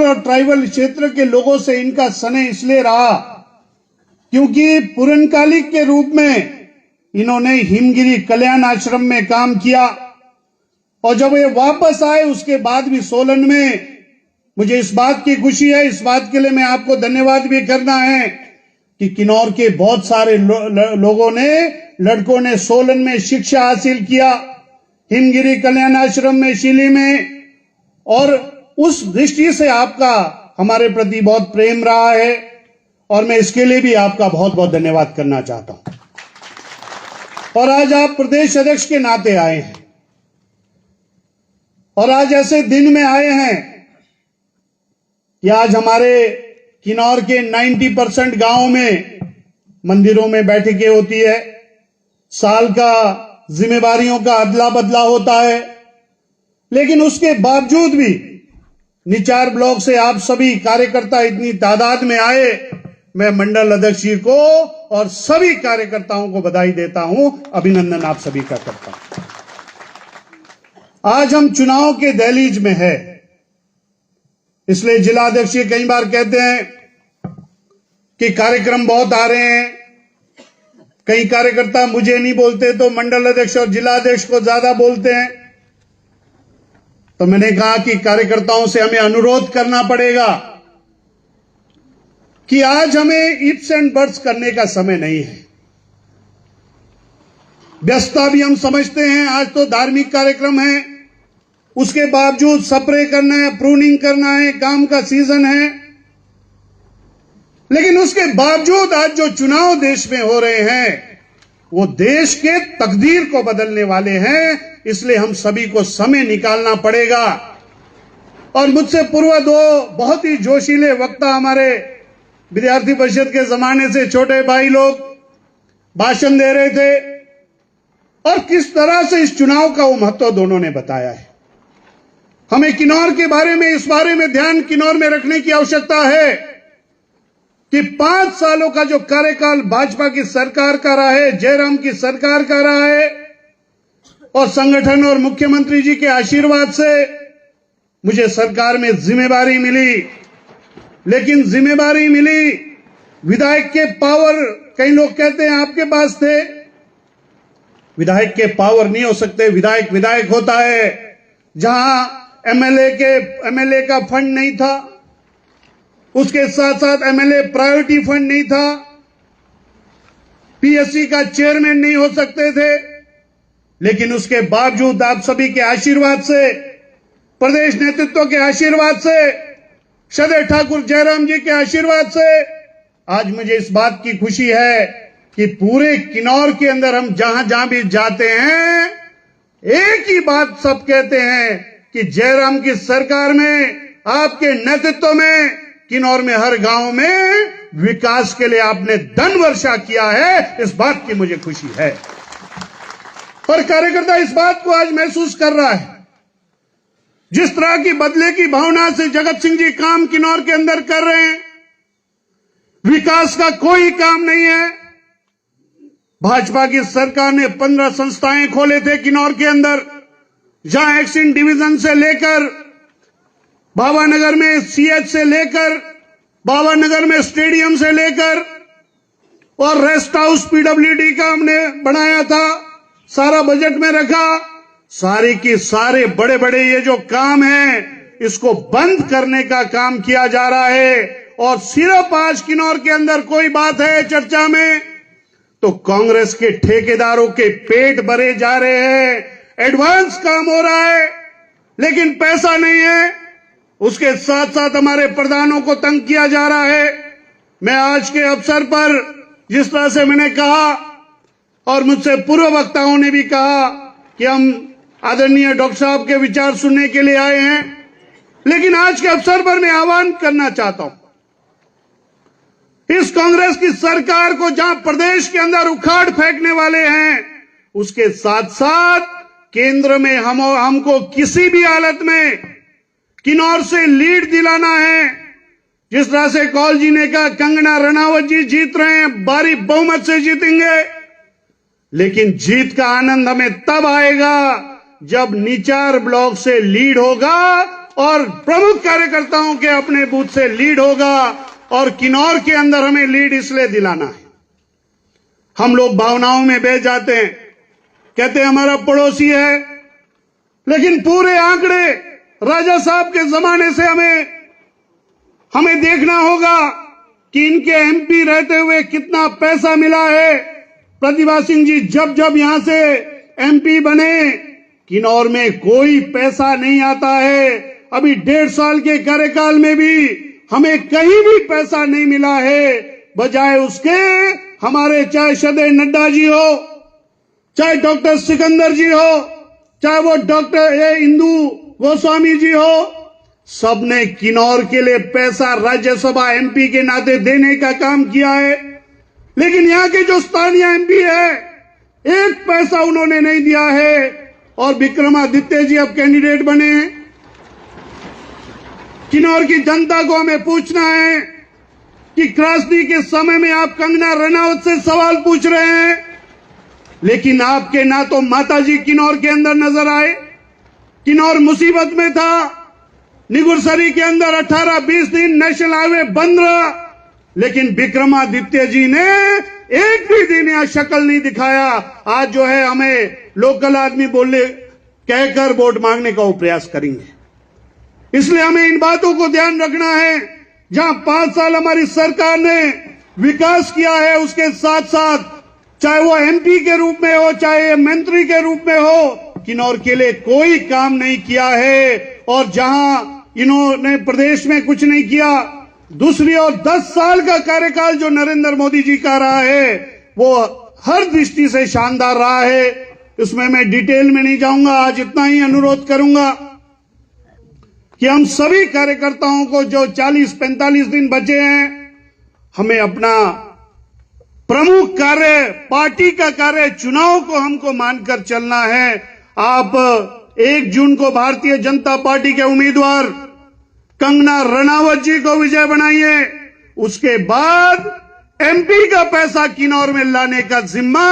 और ट्राइबल क्षेत्र के लोगों से इनका स्नेह इसलिए रहा क्योंकि पूर्णकालिक के रूप में इन्होंने हिमगिरी कल्याण आश्रम में काम किया और जब ये वापस आए उसके बाद भी सोलन में मुझे इस बात की खुशी है, इस बात के लिए मैं आपको धन्यवाद भी करना है कि किन्नौर के बहुत सारे लोगों ने, लड़कों ने सोलन में शिक्षा हासिल किया, हिमगिरी कल्याण आश्रम में, शिली में, और उस दृष्टि से आपका हमारे प्रति बहुत प्रेम रहा है और मैं इसके लिए भी आपका बहुत बहुत धन्यवाद करना चाहता हूं। और आज आप प्रदेश अध्यक्ष के नाते आए हैं और आज ऐसे दिन में आए हैं कि आज हमारे किन्नौर के 90% गांव में मंदिरों में बैठकें होती है, साल का जिम्मेवारियों का अदला बदला होता है, लेकिन उसके बावजूद भी निचार ब्लॉक से आप सभी कार्यकर्ता इतनी तादाद में आए। मैं मंडल अध्यक्ष जी को और सभी कार्यकर्ताओं को बधाई देता हूं, अभिनंदन आप सभी का करता हूं। आज हम चुनाव के दहलीज में है, इसलिए जिलाध्यक्ष जी कई बार कहते हैं कि कार्यक्रम बहुत आ रहे हैं। कई कार्यकर्ता मुझे नहीं बोलते तो मंडल अध्यक्ष और जिलाध्यक्ष को ज्यादा बोलते हैं। तो मैंने कहा कि कार्यकर्ताओं से हमें अनुरोध करना पड़ेगा कि आज हमें इफ्स एंड बट्स करने का समय नहीं है। व्यस्तता भी हम समझते हैं, आज तो धार्मिक कार्यक्रम है, उसके बावजूद स्प्रे करना है, प्रूनिंग करना है, काम का सीजन है, लेकिन उसके बावजूद आज जो चुनाव देश में हो रहे हैं वो देश के तकदीर को बदलने वाले हैं, इसलिए हम सभी को समय निकालना पड़ेगा। और मुझसे पूर्व दो बहुत ही जोशीले वक्ता हमारे विद्यार्थी परिषद के जमाने से छोटे भाई लोग भाषण दे रहे थे और किस तरह से इस चुनाव का वो महत्व दोनों ने बताया है। हमें किन्नौर के बारे में, इस बारे में ध्यान किन्नौर में रखने की आवश्यकता है कि 5 सालों का जो कार्यकाल भाजपा की सरकार का रहा है, जयराम की सरकार का रहा है, और संगठन और मुख्यमंत्री जी के आशीर्वाद से मुझे सरकार में जिम्मेवारी मिली, लेकिन जिम्मेवारी मिली विधायक के पावर, कई लोग कहते हैं आपके पास थे, विधायक के पावर नहीं हो सकते। विधायक विधायक होता है। जहां एमएलए का फंड नहीं था, उसके साथ साथ एमएलए प्रायोरिटी फंड नहीं था, पीएससी का चेयरमैन नहीं हो सकते थे, लेकिन उसके बावजूद आप सभी के आशीर्वाद से, प्रदेश नेतृत्व के आशीर्वाद से, श्रद्धेय ठाकुर जयराम जी के आशीर्वाद से आज मुझे इस बात की खुशी है कि पूरे किन्नौर के अंदर हम जहां जहां भी जाते हैं एक ही बात सब कहते हैं कि जयराम की सरकार में, आपके नेतृत्व में किन्नौर में हर गांव में विकास के लिए आपने धन वर्षा किया है। इस बात की मुझे खुशी है और कार्यकर्ता इस बात को आज महसूस कर रहा है। जिस तरह की बदले की भावना से जगत सिंह जी काम किन्नौर के अंदर कर रहे हैं, विकास का कोई काम नहीं है। भाजपा की सरकार ने 15 संस्थाएं खोले थे किन्नौर के अंदर, जहां एक्शन डिवीजन से लेकर बाबानगर में सीएच से लेकर, बाबानगर में स्टेडियम से लेकर और रेस्ट हाउस पीडब्ल्यूडी का हमने बनाया था, सारा बजट में रखा। सारे के सारे बड़े बड़े ये जो काम है इसको बंद करने का काम किया जा रहा है। और सिर्फ आज किन्नौर के अंदर कोई बात है चर्चा में तो कांग्रेस के ठेकेदारों के पेट भरे जा रहे हैं, एडवांस काम हो रहा है लेकिन पैसा नहीं है। उसके साथ साथ हमारे प्रधानों को तंग किया जा रहा है। मैं आज के अवसर पर जिस तरह से मैंने कहा और मुझसे पूर्व वक्ताओं ने भी कहा कि हम आदरणीय डॉक्टर साहब के विचार सुनने के लिए आए हैं, लेकिन आज के अवसर पर मैं आह्वान करना चाहता हूं इस कांग्रेस की सरकार को, जहां प्रदेश के अंदर उखाड़ फेंकने वाले हैं, उसके साथ साथ केंद्र में हमको किसी भी हालत में किन्नौर से लीड दिलाना है। जिस तरह से कौल जी ने कहा कंगना रनावत जी जीत रहे हैं, भारी बहुमत से जीतेंगे, लेकिन जीत का आनंद हमें तब आएगा जब निचार ब्लॉक से लीड होगा और प्रमुख कार्यकर्ताओं के अपने बूथ से लीड होगा। और किन्नौर के अंदर हमें लीड इसलिए दिलाना है, हम लोग भावनाओं में बह जाते हैं, कहते हैं हमारा पड़ोसी है, लेकिन पूरे आंकड़े राजा साहब के जमाने से हमें देखना होगा कि इनके एमपी रहते हुए कितना पैसा मिला है। प्रतिभा सिंह जी जब जब यहां से एमपी बने, किन्नौर में कोई पैसा नहीं आता है। अभी 1.5 साल के कार्यकाल में भी हमें कहीं भी पैसा नहीं मिला है। बजाय उसके हमारे चाहे श्रद्धेय नड्डा जी हो, चाहे डॉक्टर सिकंदर जी हो, चाहे वो डॉक्टर इंदु गोस्वामी जी हो, सबने किन्नौर के लिए पैसा राज्यसभा एमपी के नाते देने का काम किया है। लेकिन यहां के जो स्थानीय एमपी है, एक पैसा उन्होंने नहीं दिया है। और विक्रमादित्य जी अब कैंडिडेट बने हैं। किन्नौर की जनता को हमें पूछना है कि त्रासदी के समय में आप कंगना रनावत से सवाल पूछ रहे हैं, लेकिन आपके ना तो माताजी किन्नौर के अंदर नजर आए। किन्नौर मुसीबत में था, निगुरसरी के अंदर 18-20 दिन नेशनल हाईवे बंद रहा, लेकिन विक्रमादित्य जी ने एक भी दिन यहां शक्ल नहीं दिखाया। आज जो है हमें लोकल आदमी बोले कहकर वोट मांगने का वो प्रयास करेंगे। इसलिए हमें इन बातों को ध्यान रखना है। जहां 5 साल हमारी सरकार ने विकास किया है, उसके साथ साथ चाहे वो एमपी के रूप में हो, चाहे मंत्री के रूप में हो, किन्नौर के लिए कोई काम नहीं किया है। और जहां इन्होंने प्रदेश में कुछ नहीं किया, दूसरी ओर 10 साल का कार्यकाल जो नरेंद्र मोदी जी का रहा है, वो हर दृष्टि से शानदार रहा है। इसमें मैं डिटेल में नहीं जाऊंगा, आज इतना ही अनुरोध करूंगा कि हम सभी कार्यकर्ताओं को जो 40-45 दिन बचे हैं, हमें अपना प्रमुख कार्य, पार्टी का कार्य, चुनाव को हमको मानकर चलना है। आप 1 जून को भारतीय जनता पार्टी के उम्मीदवार कंगना रनावत जी को विजय बनाइए। उसके बाद एमपी का पैसा किन्नौर में लाने का जिम्मा